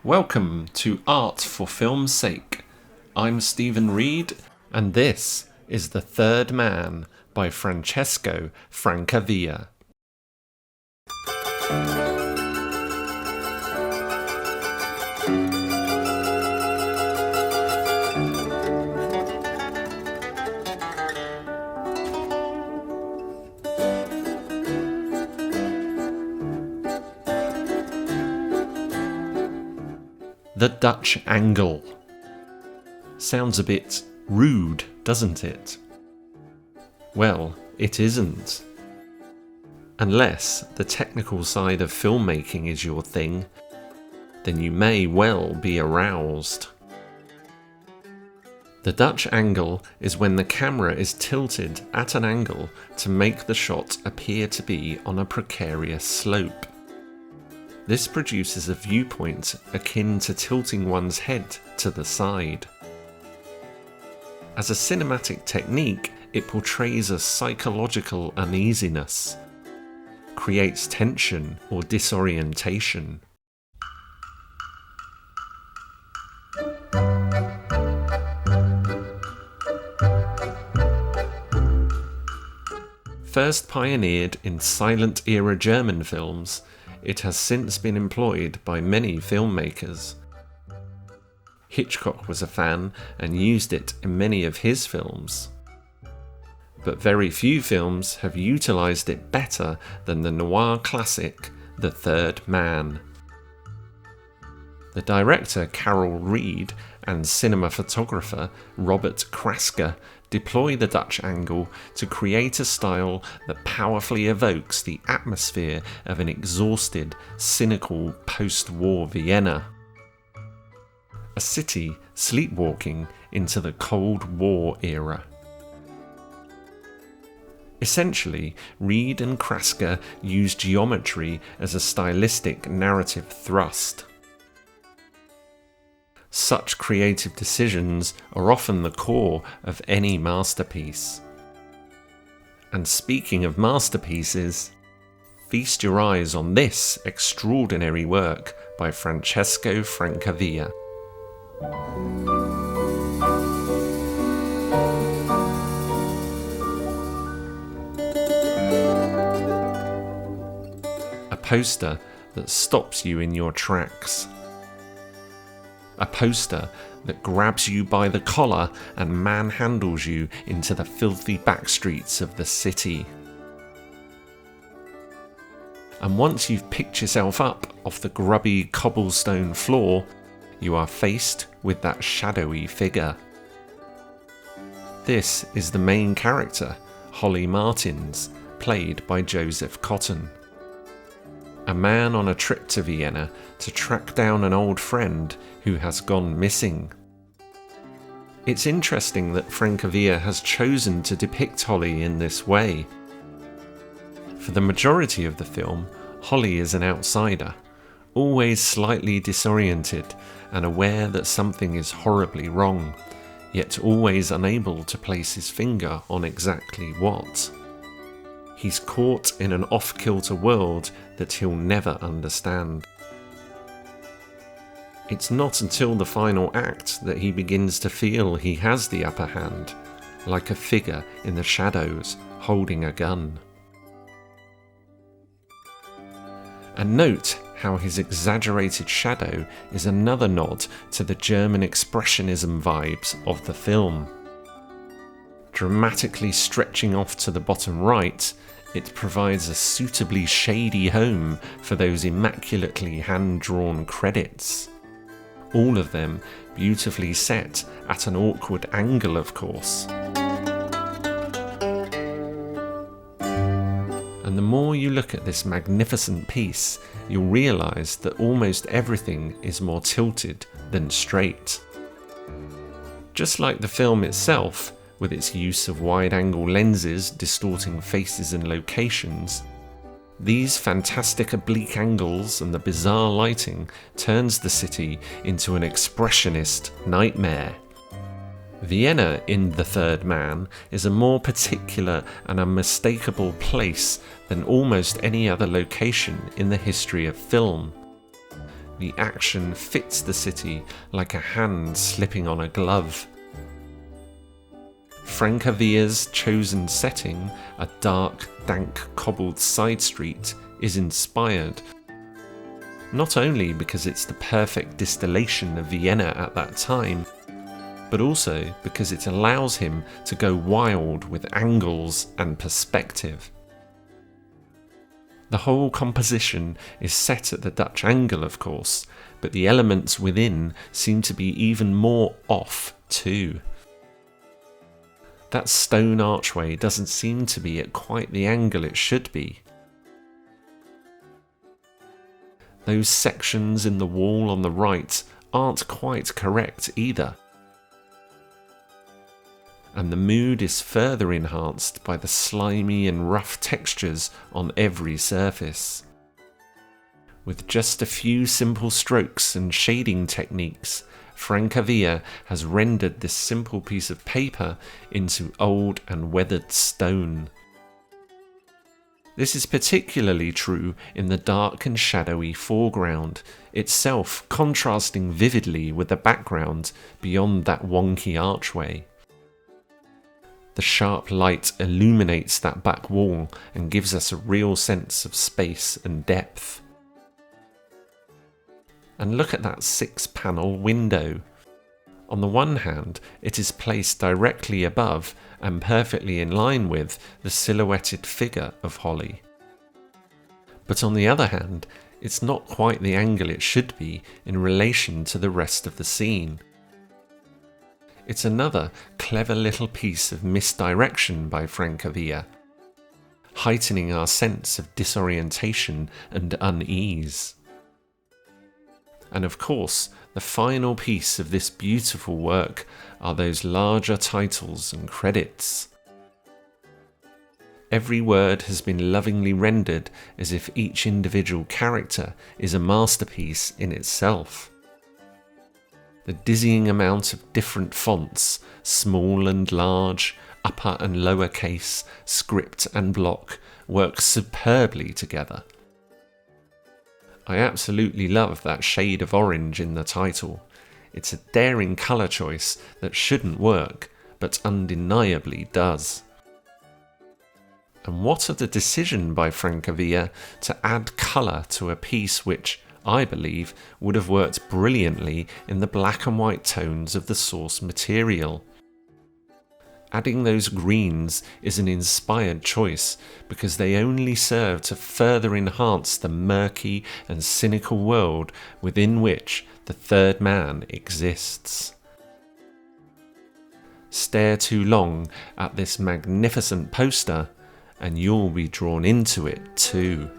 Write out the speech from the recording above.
Welcome to Art for Film's Sake. I'm Stephen Reed, and this is The Third Man by Francesco Francavilla. The Dutch angle. Sounds a bit rude, doesn't it? Well, it isn't. Unless the technical side of filmmaking is your thing, then you may well be aroused. The Dutch angle is when the camera is tilted at an angle to make the shot appear to be on a precarious slope. This produces a viewpoint akin to tilting one's head to the side. As a cinematic technique, it portrays a psychological uneasiness, creates tension or disorientation. First pioneered in silent-era German films, it has since been employed by many filmmakers. Hitchcock was a fan and used it in many of his films. But very few films have utilised it better than the noir classic The Third Man. The director Carol Reed and cinematographer Robert Krasker deploy the Dutch angle to create a style that powerfully evokes the atmosphere of an exhausted, cynical post-war Vienna. A city sleepwalking into the Cold War era. Essentially, Reed and Krasker use geometry as a stylistic narrative thrust. Such creative decisions are often the core of any masterpiece. And speaking of masterpieces, feast your eyes on this extraordinary work by Francesco Francavilla. A poster that stops you in your tracks. A poster that grabs you by the collar and manhandles you into the filthy backstreets of the city. And once you've picked yourself up off the grubby cobblestone floor, you are faced with that shadowy figure. This is the main character, Holly Martins, played by Joseph Cotten. A man on a trip to Vienna to track down an old friend who has gone missing. It's interesting that Francavilla has chosen to depict Holly in this way. For the majority of the film, Holly is an outsider, always slightly disoriented and aware that something is horribly wrong, yet always unable to place his finger on exactly what. He's caught in an off-kilter world that he'll never understand. It's not until the final act that he begins to feel he has the upper hand, like a figure in the shadows holding a gun. And note how his exaggerated shadow is another nod to the German expressionism vibes of the film. Dramatically stretching off to the bottom right, it provides a suitably shady home for those immaculately hand-drawn credits. All of them beautifully set at an awkward angle, of course. And the more you look at this magnificent piece, you'll realise that almost everything is more tilted than straight. Just like the film itself, with its use of wide-angle lenses distorting faces and locations, These fantastic oblique angles and the bizarre lighting turns the city into an expressionist nightmare. Vienna in The Third Man is a more particular and unmistakable place than almost any other location in the history of film. The action fits the city like a hand slipping on a glove. Francavilla's chosen setting, a dark, dank, cobbled side street, is inspired, not only because it's the perfect distillation of Vienna at that time, but also because it allows him to go wild with angles and perspective. The whole composition is set at the Dutch angle, of course, but the elements within seem to be even more off too. That stone archway doesn't seem to be at quite the angle it should be. Those sections in the wall on the right aren't quite correct either. And the mood is further enhanced by the slimy and rough textures on every surface. With just a few simple strokes and shading techniques, Francavilla has rendered this simple piece of paper into old and weathered stone. This is particularly true in the dark and shadowy foreground, itself contrasting vividly with the background beyond that wonky archway. The sharp light illuminates that back wall and gives us a real sense of space and depth. And look at that 6-panel window. On the one hand, it is placed directly above and perfectly in line with the silhouetted figure of Holly. But on the other hand, it's not quite the angle it should be in relation to the rest of the scene. It's another clever little piece of misdirection by Francavilla, heightening our sense of disorientation and unease. And of course, the final piece of this beautiful work are those larger titles and credits. Every word has been lovingly rendered as if each individual character is a masterpiece in itself. The dizzying amount of different fonts, small and large, upper and lower case, script and block, work superbly together. I absolutely love that shade of orange in the title. It's a daring colour choice that shouldn't work, but undeniably does. And what of the decision by Francavilla to add colour to a piece which, I believe, would have worked brilliantly in the black and white tones of the source material. Adding those greens is an inspired choice because they only serve to further enhance the murky and cynical world within which the third man exists. Stare too long at this magnificent poster and you'll be drawn into it too.